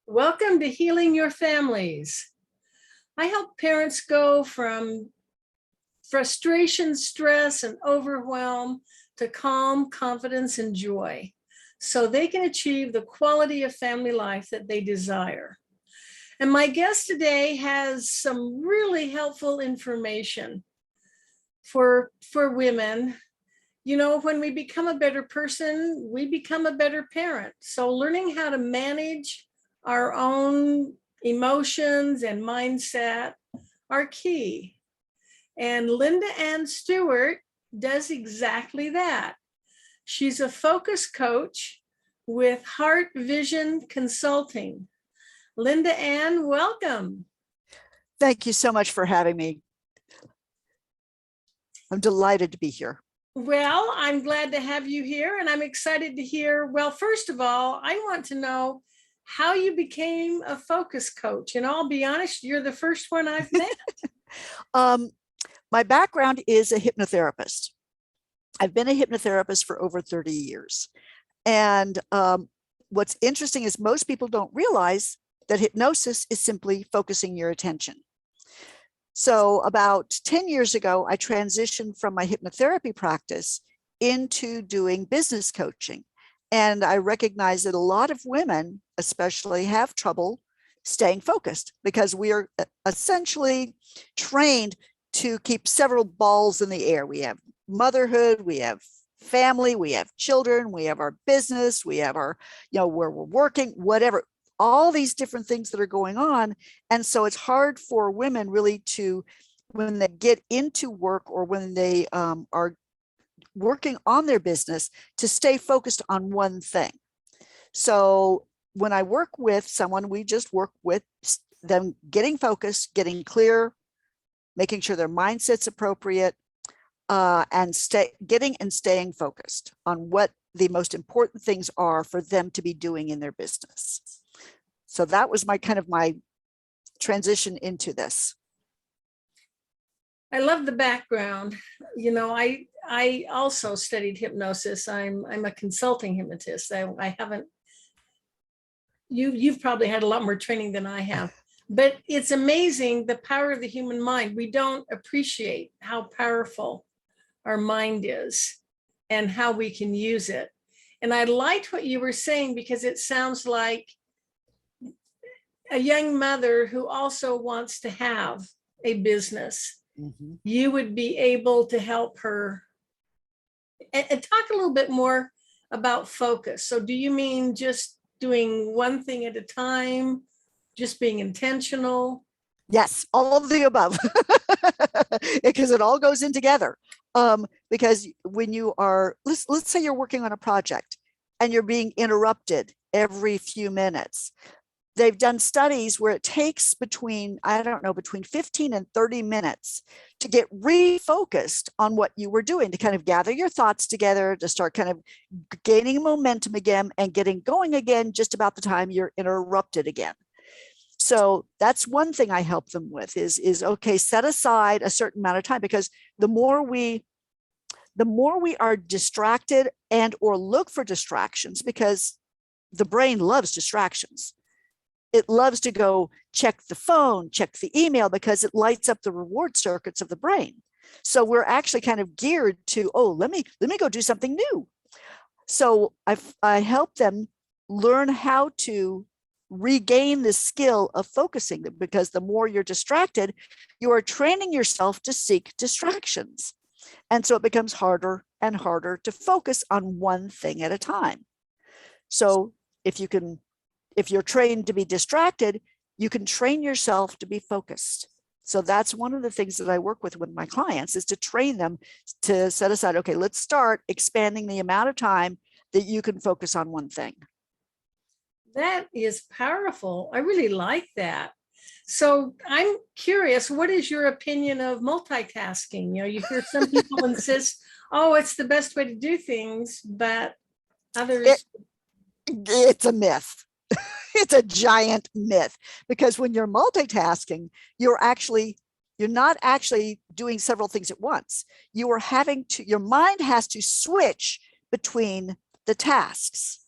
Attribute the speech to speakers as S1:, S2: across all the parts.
S1: Welcome to Healing Your Families. I help parents go from frustration, stress, and overwhelm to calm, confidence, and joy so they can achieve the quality of family life that they desire. And my guest today has some really helpful information for women. You know, when we become a better person, we become a better parent. So learning how to manage our own emotions and mindset are key. And Linda Ann Stewart does exactly that. She's a focus coach with Heartvision Consulting. Linda Ann, welcome.
S2: Thank you so much for having me. I'm delighted to be here.
S1: Well, I'm glad to have you here, and I'm excited to hear. Well, first of all, I want to know how you became a focus coach. And I'll be honest, you're the first one I've met.
S2: My background is a hypnotherapist. I've been a hypnotherapist for over 30 years. And what's interesting is most people don't realize that hypnosis is simply focusing your attention. So about 10 years ago, I transitioned from my hypnotherapy practice into doing business coaching. And I recognize that a lot of women, especially, have trouble staying focused because we are essentially trained to keep several balls in the air. We have motherhood, we have family, we have children, we have our business, we have our, where we're working, whatever, all these different things that are going on. And so it's hard for women really to, when they get into work or when they are working on their business, to stay focused on one thing. So when I work with someone, we just work with them getting focused, getting clear, making sure their mindset's appropriate, and staying focused on what the most important things are for them to be doing in their business. So that was my transition into this.
S1: I love the background. You know, I also studied hypnosis. I'm a consulting hypnotist. I haven't. You've probably had a lot more training than I have, but it's amazing the power of the human mind. We don't appreciate how powerful our mind is and how we can use it. And I liked what you were saying because it sounds like a young mother who also wants to have a business. Mm-hmm. You would be able to help her and talk a little bit more about focus. So do you mean just doing one thing at a time, just being intentional?
S2: Yes, all of the above, because it all goes in together. Because when you are, let's say you're working on a project and you're being interrupted every few minutes. They've done studies where it takes between 15 and 30 minutes to get refocused on what you were doing, to kind of gather your thoughts together, to start kind of gaining momentum again and getting going again just about the time you're interrupted again. So that's one thing I help them with is okay, set aside a certain amount of time, because the more we are distracted and or look for distractions, because the brain loves distractions. It loves to go check the phone, check the email, because it lights up the reward circuits of the brain. So we're actually kind of geared to, let me go do something new. So I help them learn how to regain the skill of focusing, because the more you're distracted, you are training yourself to seek distractions. And so it becomes harder and harder to focus on one thing at a time. So if you're trained to be distracted, you can train yourself to be focused. So that's one of the things that I work with my clients, is to train them to set aside, okay, let's start expanding the amount of time that you can focus on one thing.
S1: That is powerful. I really like that. So I'm curious, what is your opinion of multitasking? You know, you hear some people insist, it's the best way to do things, but others.
S2: It's a myth. It's a giant myth, because when you're multitasking, you're not actually doing several things at once. Your mind has to switch between the tasks.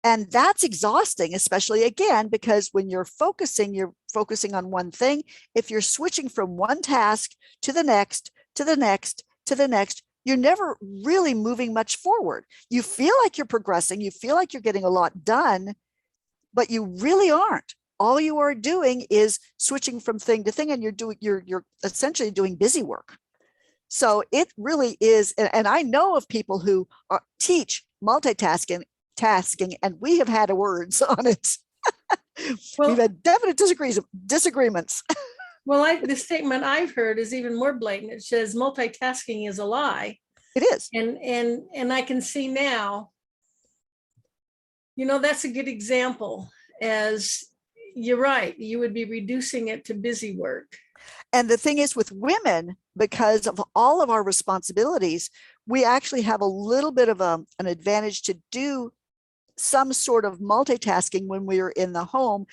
S2: And that's exhausting, especially again, because when you're focusing on one thing. If you're switching from one task to the next, to the next, to the next, you're never really moving much forward. You feel like you're progressing, you feel like you're getting a lot done, but you really aren't. All you are doing is switching from thing to thing, and you're essentially doing busy work. So it really is, and I know of people who teach multitasking, and we have had words on it. We've
S1: Well,
S2: had definite disagreements.
S1: well, the statement I've heard is even more blatant. It says multitasking is a lie.
S2: It is.
S1: And I can see now, that's a good example, as you're right, you would be reducing it to busy work.
S2: And the thing is with women, because of all of our responsibilities, we actually have a little bit of an advantage to do some sort of multitasking when we're in the home,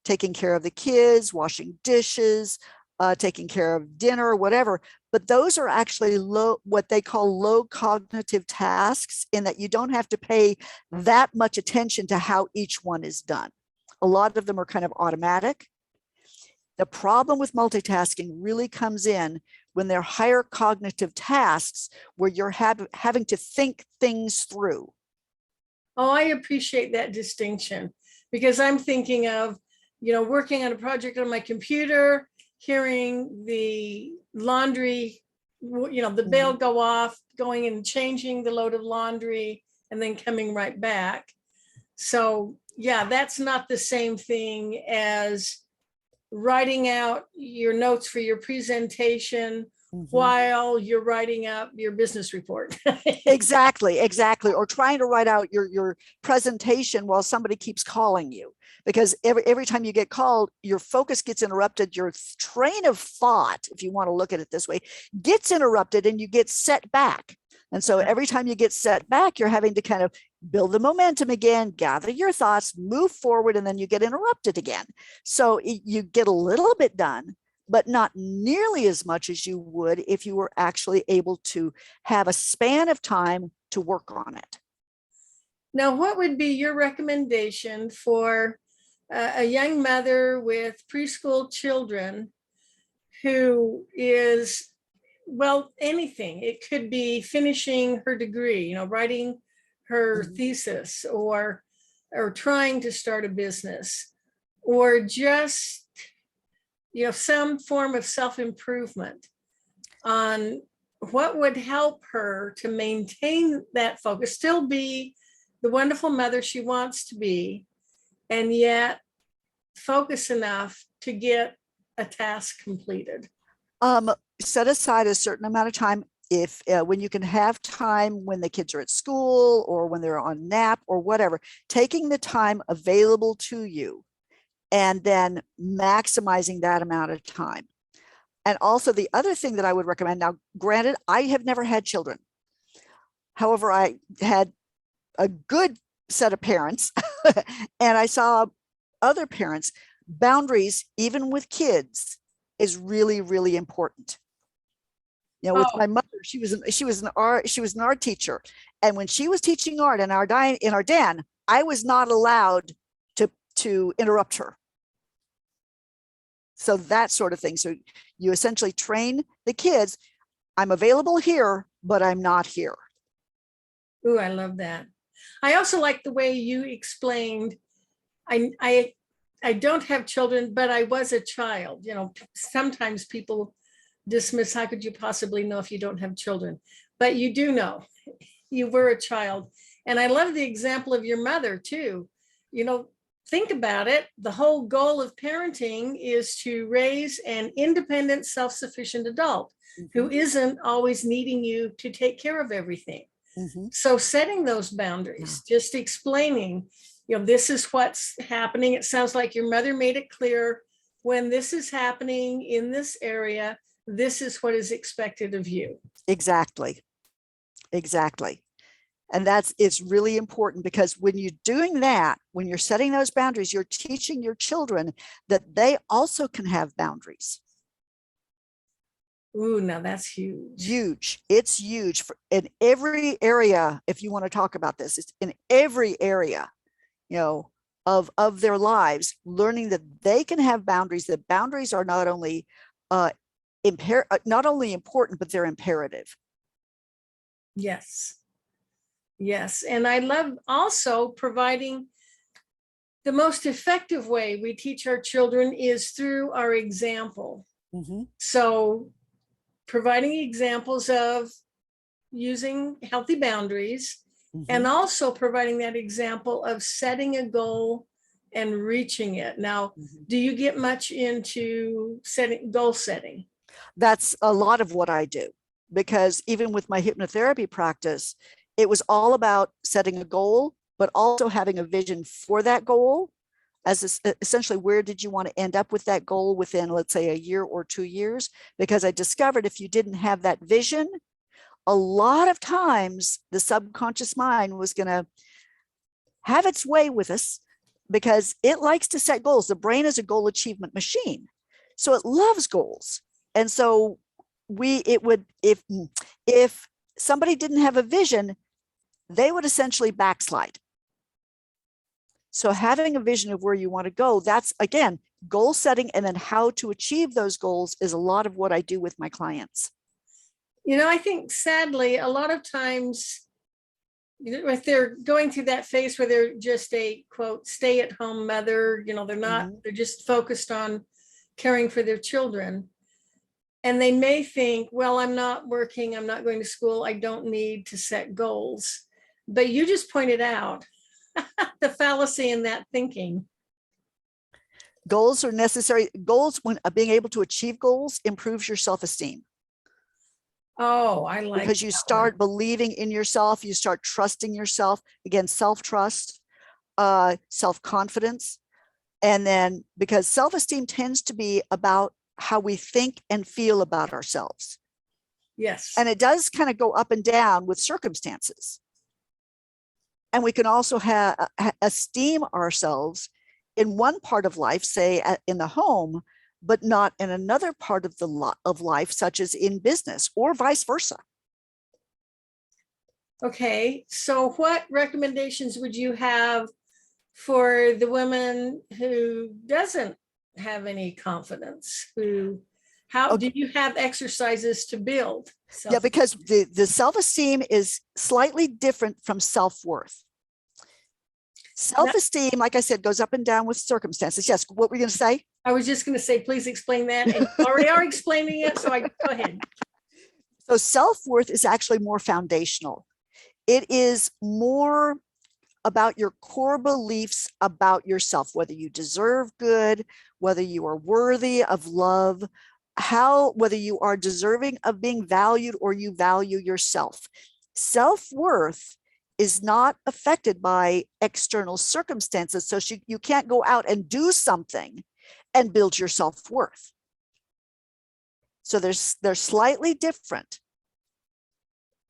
S2: taking care of the kids, washing dishes, taking care of dinner, whatever. But those are actually what they call low cognitive tasks, in that you don't have to pay that much attention to how each one is done. A lot of them are kind of automatic. The problem with multitasking really comes in when they're higher cognitive tasks where you're having to think things through.
S1: Oh, I appreciate that distinction, because I'm thinking of, working on a project on my computer, hearing the laundry, the bell go off, going and changing the load of laundry, and then coming right back. So yeah, that's not the same thing as writing out your notes for your presentation while you're writing up your business report.
S2: Exactly. Or trying to write out your presentation while somebody keeps calling you, because every time you get called, your focus gets interrupted. Your train of thought, if you want to look at it this way, gets interrupted, and you get set back. And so every time you get set back, you're having to kind of build the momentum again, gather your thoughts, move forward, and then you get interrupted again. So you get a little bit done, but not nearly as much as you would if you were actually able to have a span of time to work on it.
S1: Now, what would be your recommendation for a young mother with preschool children who is, well, anything? It could be finishing her degree, writing her thesis, or trying to start a business, or just, some form of self-improvement, on what would help her to maintain that focus, still be the wonderful mother she wants to be, and yet focus enough to get a task completed.
S2: Set aside a certain amount of time. If when you can have time when the kids are at school, or when they're on nap, or whatever, taking the time available to you and then maximizing that amount of time. And also the other thing that I would recommend, now granted, I have never had children. However, I had a good set of parents and I saw other parents. Boundaries, even with kids, is really, really important. With my mother, she was an art teacher, and when she was teaching art in our den, I was not allowed to interrupt her. So that sort of thing. So you essentially train the kids. I'm available here, but I'm not here.
S1: Ooh, I love that. I also like the way you explained, I don't have children, but I was a child. Sometimes people dismiss, how could you possibly know if you don't have children? But you do know. You were a child. And I love the example of your mother too. Think about it. The whole goal of parenting is to raise an independent, self-sufficient adult who isn't always needing you to take care of everything. So setting those boundaries, just explaining, this is what's happening. It sounds like your mother made it clear, when this is happening in this area, this is what is expected of you.
S2: Exactly. And it's really important, because when you're doing that, when you're setting those boundaries, you're teaching your children that they also can have boundaries.
S1: Ooh, now that's huge.
S2: Huge. It's huge in every area. If you want to talk about this, it's in every area you know, of their lives, learning that they can have boundaries, that boundaries are not only not only important, but they're imperative.
S1: Yes. Yes. And I love also providing the most effective way we teach our children is through our example.
S2: Mm-hmm.
S1: So providing examples of using healthy boundaries,
S2: Mm-hmm.
S1: and also providing that example of setting a goal and reaching it. Now,
S2: Mm-hmm.
S1: do you get much into goal setting?
S2: That's a lot of what I do, because even with my hypnotherapy practice, it was all about setting a goal, but also having a vision for that goal, as essentially where did you want to end up with that goal within, let's say, a year or 2 years? Because I discovered if you didn't have that vision, a lot of times the subconscious mind was going to have its way with us, because it likes to set goals. The brain is a goal achievement machine, so it loves goals. And so if somebody didn't have a vision, they would essentially backslide. So having a vision of where you want to go, that's, again, goal setting, and then how to achieve those goals is a lot of what I do with my clients.
S1: You know, I think sadly, a lot of times, if they're going through that phase where they're just a quote stay-at-home mother, they're not, they're just focused on caring for their children. And they may think, well, I'm not working, I'm not going to school, I don't need to set goals. But you just pointed out the fallacy in that thinking.
S2: Goals are necessary. Goals, when being able to achieve goals, improves your self-esteem.
S1: Oh, I like
S2: because you start believing in yourself, you start trusting yourself. Again, self-trust, self-confidence. And then because self-esteem tends to be about how we think and feel about ourselves.
S1: Yes.
S2: And it does kind of go up and down with circumstances. And we can also esteem ourselves in one part of life, say in the home, but not in another part of life, such as in business, or vice versa.
S1: Okay, so what recommendations would you have for the woman who doesn't have any confidence? How do you have exercises to build?
S2: Yeah, because the self-esteem is slightly different from self-worth. Self-esteem, like I said, goes up and down with circumstances. Yes, what were you going to say?
S1: I was just going to say, please explain that. And you already are explaining it, so go ahead.
S2: So self-worth is actually more foundational. It is more about your core beliefs about yourself, whether you deserve good, whether you are worthy of love, whether you are deserving of being valued or you value yourself. Self-worth is not affected by external circumstances. So you can't go out and do something and build your self-worth. So they're slightly different.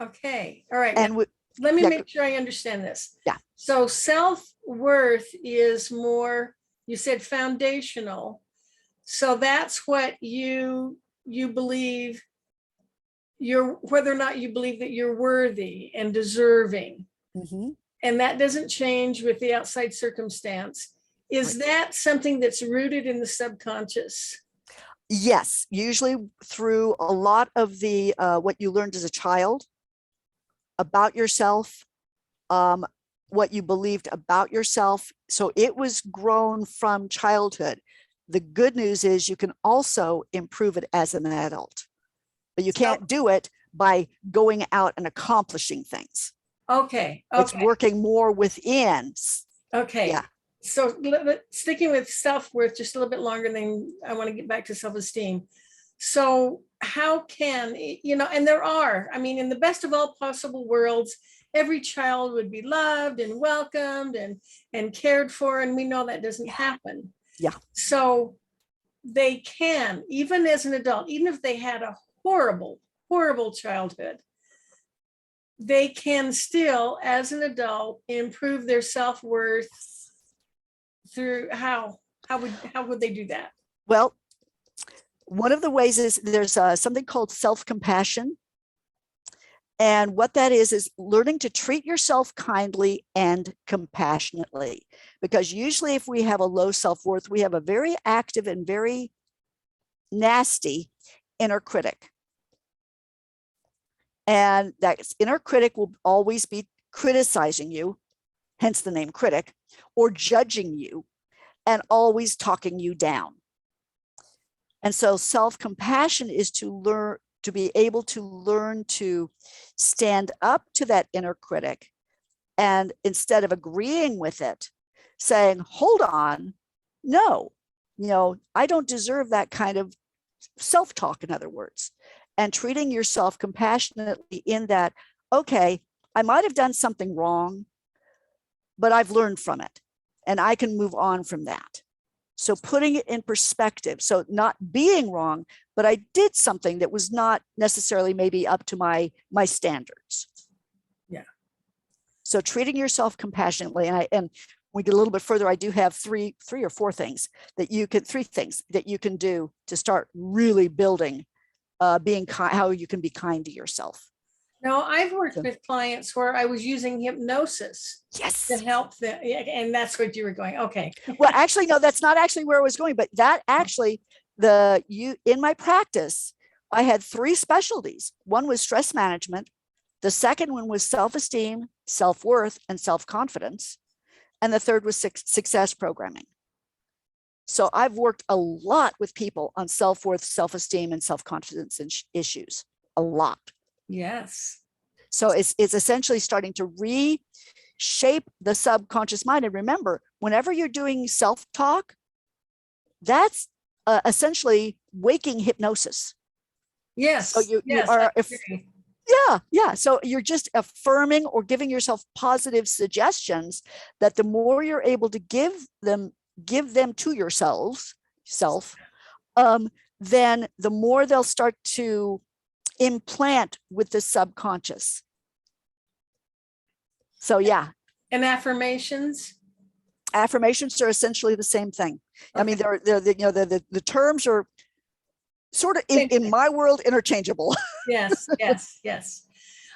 S1: Okay. All right.
S2: And
S1: let me make sure I understand this.
S2: Yeah.
S1: So self-worth is more, you said foundational. So that's what you believe, whether or not you believe that you're worthy and deserving.
S2: Mm-hmm.
S1: And that doesn't change with the outside circumstance. Is that something that's rooted in the subconscious?
S2: Yes, usually through a lot of the what you learned as a child about yourself, what you believed about yourself. So it was grown from childhood. The good news is you can also improve it as an adult, but you can't do it by going out and accomplishing things.
S1: Okay.
S2: It's working more within.
S1: Okay.
S2: Yeah.
S1: So sticking with self-worth just a little bit longer, then I want to get back to self-esteem. So how can, and there are, in the best of all possible worlds, every child would be loved and welcomed and cared for. And we know that doesn't happen.
S2: Yeah.
S1: So they can, even as an adult, even if they had a horrible, horrible childhood, they can still, as an adult, improve their self-worth through how would they do that?
S2: Well, one of the ways is there's something called self-compassion. And what that is learning to treat yourself kindly and compassionately. Because usually if we have a low self-worth, we have a very active and very nasty inner critic. And that inner critic will always be criticizing you, hence the name critic, or judging you and always talking you down. And so self-compassion is to be able to learn to stand up to that inner critic, and instead of agreeing with it, saying, hold on, no, I don't deserve that kind of self-talk, in other words, and treating yourself compassionately in that, okay, I might have done something wrong, but I've learned from it and I can move on from that. So putting it in perspective, so not being wrong, but I did something that was not necessarily maybe up to my standards.
S1: Yeah.
S2: So treating yourself compassionately, and we get a little bit further, I do have three or four things that you can do to start really building being kind, how you can be kind to yourself.
S1: Now, I've worked with clients where I was using hypnosis
S2: Yes.
S1: to help them, and that's what you were going. Okay.
S2: Well, actually, no, that's not actually where I was going, but that actually, in my practice, I had 3 specialties. One was stress management. The second one was self-esteem, self-worth, and self-confidence. And the third was success programming. So I've worked a lot with people on self-worth, self-esteem, and self-confidence issues, a lot.
S1: Yes.
S2: So it's essentially starting to reshape the subconscious mind. And remember, whenever you're doing self-talk, that's essentially waking hypnosis.
S1: Yes.
S2: So you
S1: yes,
S2: are, yeah. So you're just affirming or giving yourself positive suggestions that the more you're able to give them to yourself, then the more they'll start to implant with the subconscious. So yeah.
S1: And affirmations?
S2: Affirmations are essentially the same thing. Okay. I mean, the terms are sort of in my world interchangeable.
S1: Yes.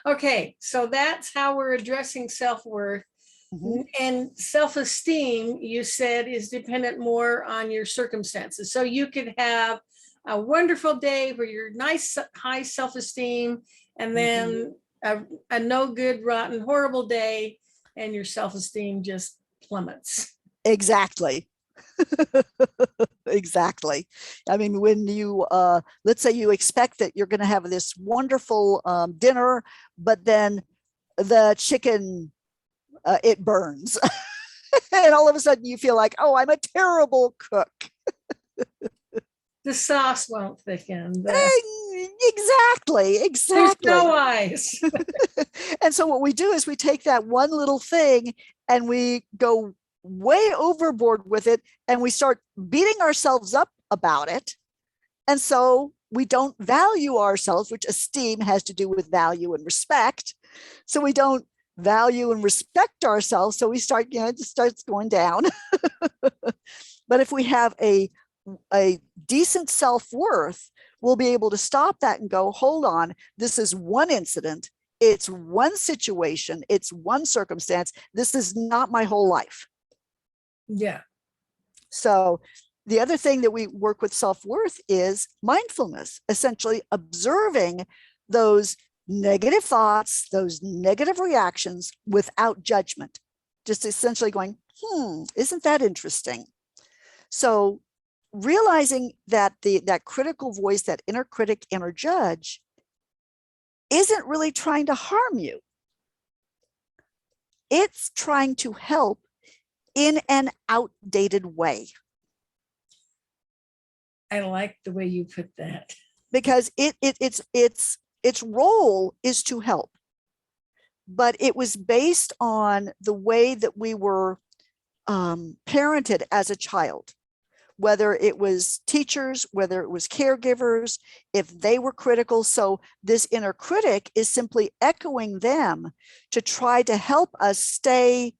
S1: Okay, so that's how we're addressing self-worth. Mm-hmm. And self-esteem, you said, is dependent more on your circumstances. So you could have a wonderful day where you're nice, high self-esteem, and then a no good, rotten, horrible day, and your self-esteem just plummets.
S2: Exactly. Exactly. I mean, when you, let's say you expect that you're going to have this wonderful dinner, but then the chicken, it burns. And all of a sudden you feel like, oh, I'm a terrible cook.
S1: The sauce won't thicken.
S2: Exactly.
S1: There's no ice.
S2: And so what we do is we take that one little thing and we go way overboard with it, and we start beating ourselves up about it. And so we don't value ourselves, which esteem has to do with value and respect. So we don't value and respect ourselves. So we start, it just starts going down. But if we have a decent self-worth, we'll be able to stop that and go, hold on, this is one incident. It's one situation. It's one circumstance. This is not my whole life.
S1: Yeah.
S2: So the other thing that we work with self-worth is mindfulness, essentially observing those negative thoughts, those negative reactions without judgment, just essentially going, isn't that interesting? So realizing that that critical voice, that inner critic, inner judge, isn't really trying to harm you. It's trying to help in an outdated way.
S1: I like the way you put that.
S2: Because its role is to help. But it was based on the way that we were parented as a child, whether it was teachers, whether it was caregivers, if they were critical. So this inner critic is simply echoing them to try to help us stay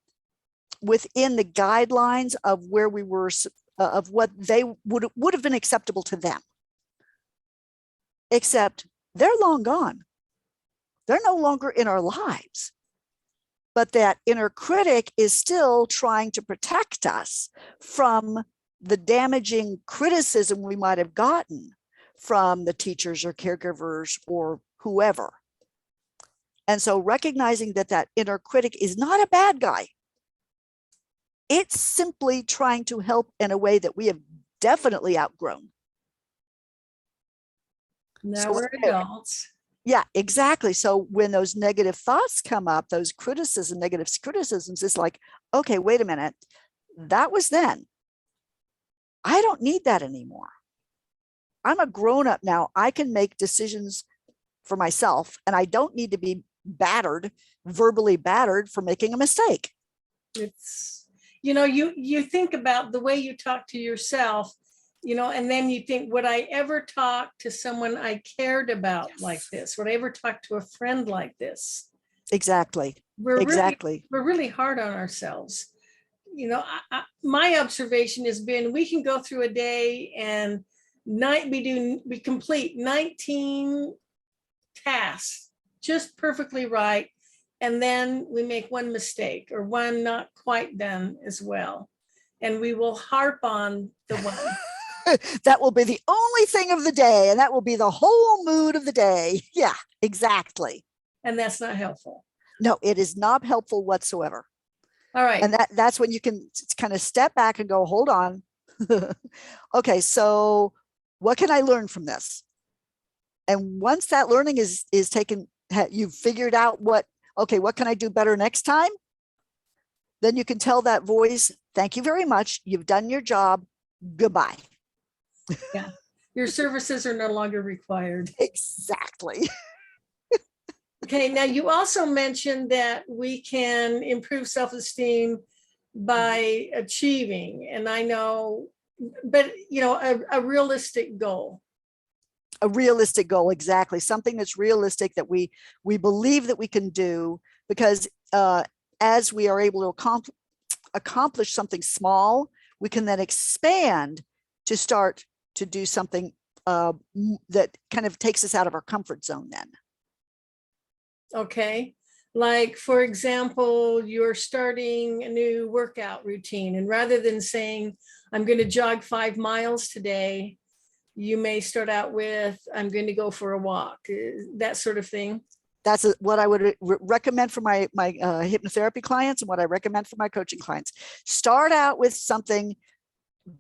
S2: within the guidelines of where we were, of what they would have been acceptable to them. Except they're long gone. They're no longer in our lives. But that inner critic is still trying to protect us from the damaging criticism we might have gotten from the teachers or caregivers or whoever. And so recognizing that that inner critic is not a bad guy. It's simply trying to help in a way that we have definitely outgrown.
S1: Now we're adults.
S2: Yeah, exactly. So when those negative thoughts come up, those negative criticisms, it's like, okay, wait a minute. That was then. I don't need that anymore. I'm a grown up now. I can make decisions for myself, and I don't need to be battered, verbally battered for making a mistake.
S1: It's, you think about the way you talk to yourself, and then you think, would I ever talk to someone I cared about like this? Would I ever talk to a friend like this?
S2: Exactly.
S1: We're really hard on ourselves. My observation has been, we can go through a day and we complete 19 tasks just perfectly right. And then we make one mistake or one not quite done as well. And we will harp on the one.
S2: That will be the only thing of the day, and that will be the whole mood of the day. Yeah, exactly.
S1: And that's not helpful.
S2: No, it is not helpful whatsoever.
S1: All right.
S2: And that's when you can kind of step back and go, hold on. Okay, so what can I learn from this? And once that learning is taken, you've figured out what can I do better next time? Then you can tell that voice, thank you very much. You've done your job. Goodbye.
S1: Yeah. Your services are no longer required.
S2: Exactly.
S1: Okay. Now you also mentioned that we can improve self-esteem by achieving, and I know, but a realistic goal.
S2: A realistic goal, exactly. Something that's realistic that we believe that we can do, because as we are able to accomplish something small, we can then expand to start to do something that kind of takes us out of our comfort zone then.
S1: Okay. Like, for example, you're starting a new workout routine, and rather than saying, I'm going to jog 5 miles today, you may start out with, I'm going to go for a walk, that sort of thing.
S2: That's what I would recommend for my hypnotherapy clients, and what I recommend for my coaching clients. Start out with something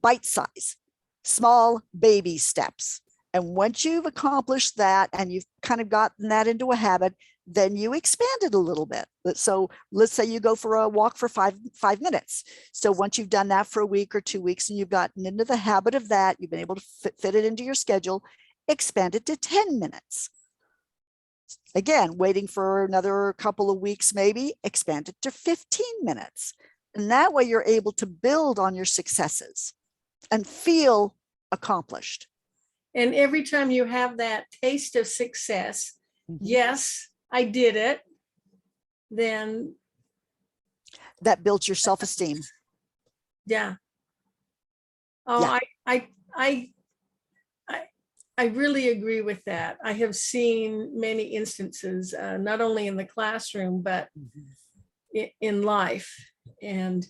S2: bite-sized, small baby steps. And once you've accomplished that and you've kind of gotten that into a habit, then you expand it a little bit. So let's say you go for a walk for five minutes. So once you've done that for a week or 2 weeks and you've gotten into the habit of that, you've been able to fit it into your schedule, expand it to 10 minutes. Again, waiting for another couple of weeks, maybe expand it to 15 minutes. And that way you're able to build on your successes and feel accomplished.
S1: And every time you have that taste of success, yes, I did it, then
S2: that builds your self-esteem.
S1: Yeah. Oh, yeah. I really agree with that. I have seen many instances, not only in the classroom, but in life. And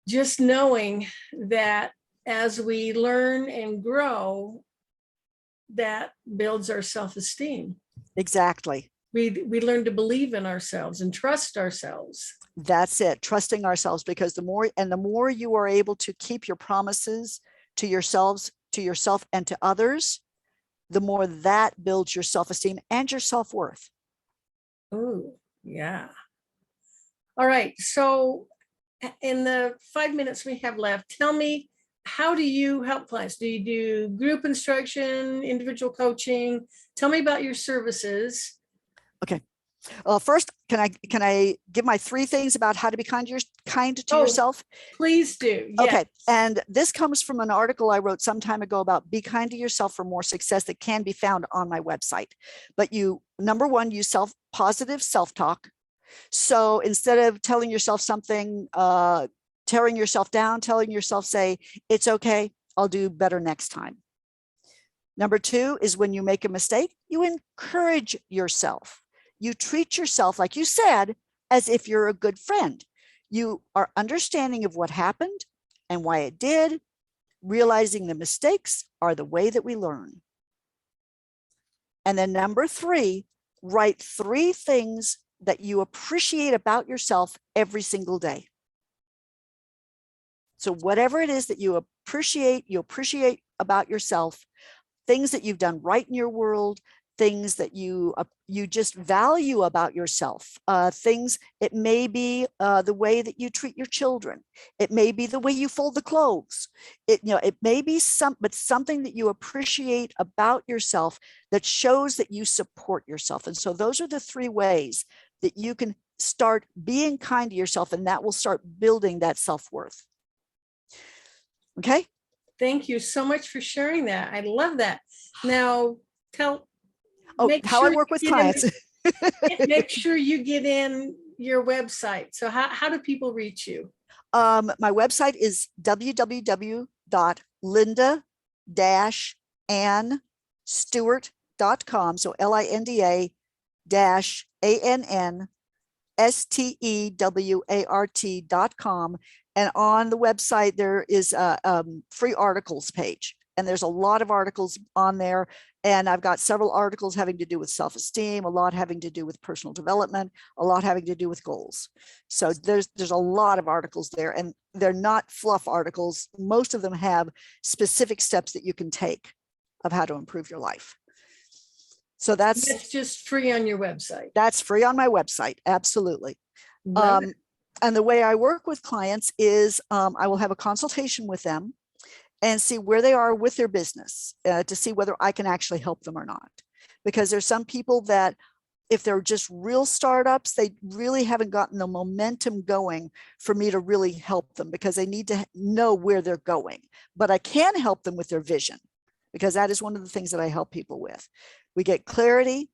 S1: just knowing that as we learn and grow, that builds our self-esteem.
S2: Exactly.
S1: We learn to believe in ourselves and trust ourselves.
S2: That's it. Trusting ourselves, because the more you are able to keep your promises to yourself and to others, the more that builds your self-esteem and your self-worth. Oh,
S1: yeah. All right. So in the 5 minutes we have left, tell me, how do you help clients? Do you do group instruction, individual coaching? Tell me about your services.
S2: Okay. First, can I give my 3 things about how to be kind to yourself?
S1: Please do. Yes.
S2: Okay. And this comes from an article I wrote some time ago about be kind to yourself for more success, that can be found on my website. But number 1, use positive self-talk. So instead of telling yourself something, tearing yourself down, telling yourself, say, it's okay, I'll do better next time. Number 2 is when you make a mistake, you encourage yourself. You treat yourself, like you said, as if you're a good friend. You are understanding of what happened and why it did, realizing the mistakes are the way that we learn. And then number 3, write 3 things that you appreciate about yourself every single day. So whatever it is that you appreciate about yourself, things that you've done right in your world, things that you just value about yourself, things, it may be the way that you treat your children. It may be the way you fold the clothes. It may be something that you appreciate about yourself that shows that you support yourself. And so those are the 3 ways that you can start being kind to yourself, and that will start building that self-worth. Okay.
S1: Thank you so much for sharing that. I love that. Now, how
S2: I work with clients.
S1: Make sure you get in your website. So how do people reach you?
S2: My website is www.linda-annstewart.com. So LINDA-ANNSTEWART.com. And on the website, there is a free articles page. And there's a lot of articles on there. And I've got several articles having to do with self-esteem, a lot having to do with personal development, a lot having to do with goals. So there's a lot of articles there, and they're not fluff articles. Most of them have specific steps that you can take of how to improve your life. So that's
S1: just free on your website.
S2: That's free on my website. Absolutely.
S1: And
S2: the way I work with clients is I will have a consultation with them and see where they are with their business to see whether I can actually help them or not. Because there's some people that, if they're just real startups, they really haven't gotten the momentum going for me to really help them, because they need to know where they're going. But I can help them with their vision, because that is one of the things that I help people with. We get clarity.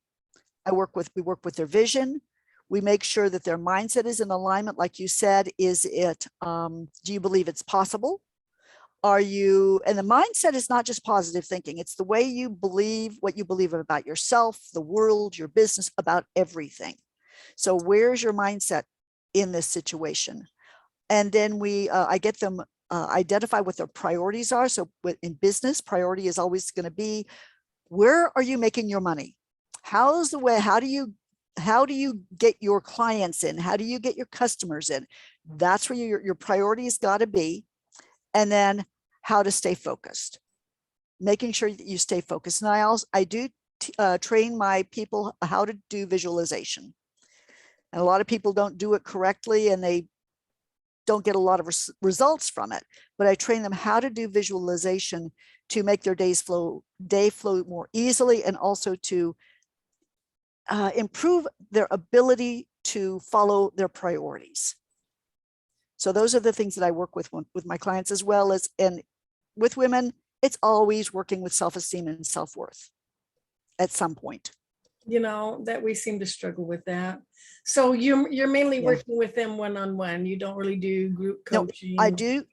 S2: We work with their vision. We make sure that their mindset is in alignment. Like you said, do you believe it's possible? And the mindset is not just positive thinking. It's the way you believe, what you believe about yourself, the world, your business, about everything. So where's your mindset in this situation? And then I get them identify what their priorities are. So in business, priority is always going to be, where are you making your money? How do you get your clients in? How do you get your customers in? That's where your priorities got to be. And then how to stay focused, making sure that you stay focused. And I do train my people how to do visualization. And a lot of people don't do it correctly, and they don't get a lot of results from it. But I train them how to do visualization to make their day flow more easily, and also to improve their ability to follow their priorities. So those are the things that I work with my clients, as well as, and with women, it's always working with self-esteem and self-worth at some point.
S1: That we seem to struggle with that. So you're mainly working with them one-on-one. You don't really do group coaching.
S2: No,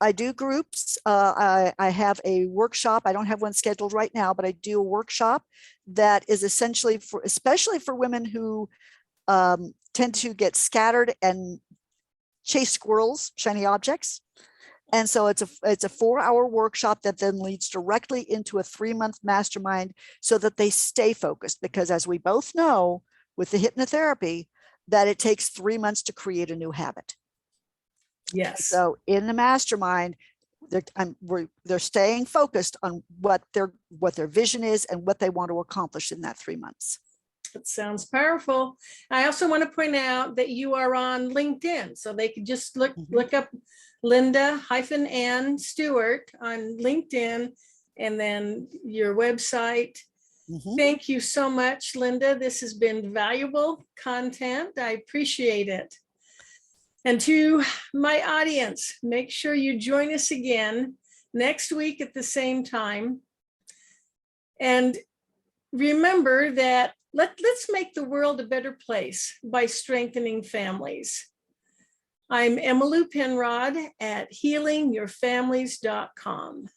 S2: I do groups. I have a workshop. I don't have one scheduled right now, but I do a workshop that is essentially especially for women who tend to get scattered and chase squirrels, shiny objects. And so it's a 4-hour workshop that then leads directly into a 3-month mastermind, so that they stay focused. Because as we both know, with the hypnotherapy, that it takes 3 months to create a new habit.
S1: Yes.
S2: So in the mastermind, they're staying focused on what their vision is and what they want to accomplish in that 3 months.
S1: That sounds powerful. I also want to point out that you are on LinkedIn, so they can just look up Linda-Ann Stewart on LinkedIn, and then your website. Thank you so much, Linda. This has been valuable content. I appreciate it. And to my audience, make sure you join us again next week at the same time. And remember that let's make the world a better place by strengthening families. I'm Emmylou Penrod at healingyourfamilies.com.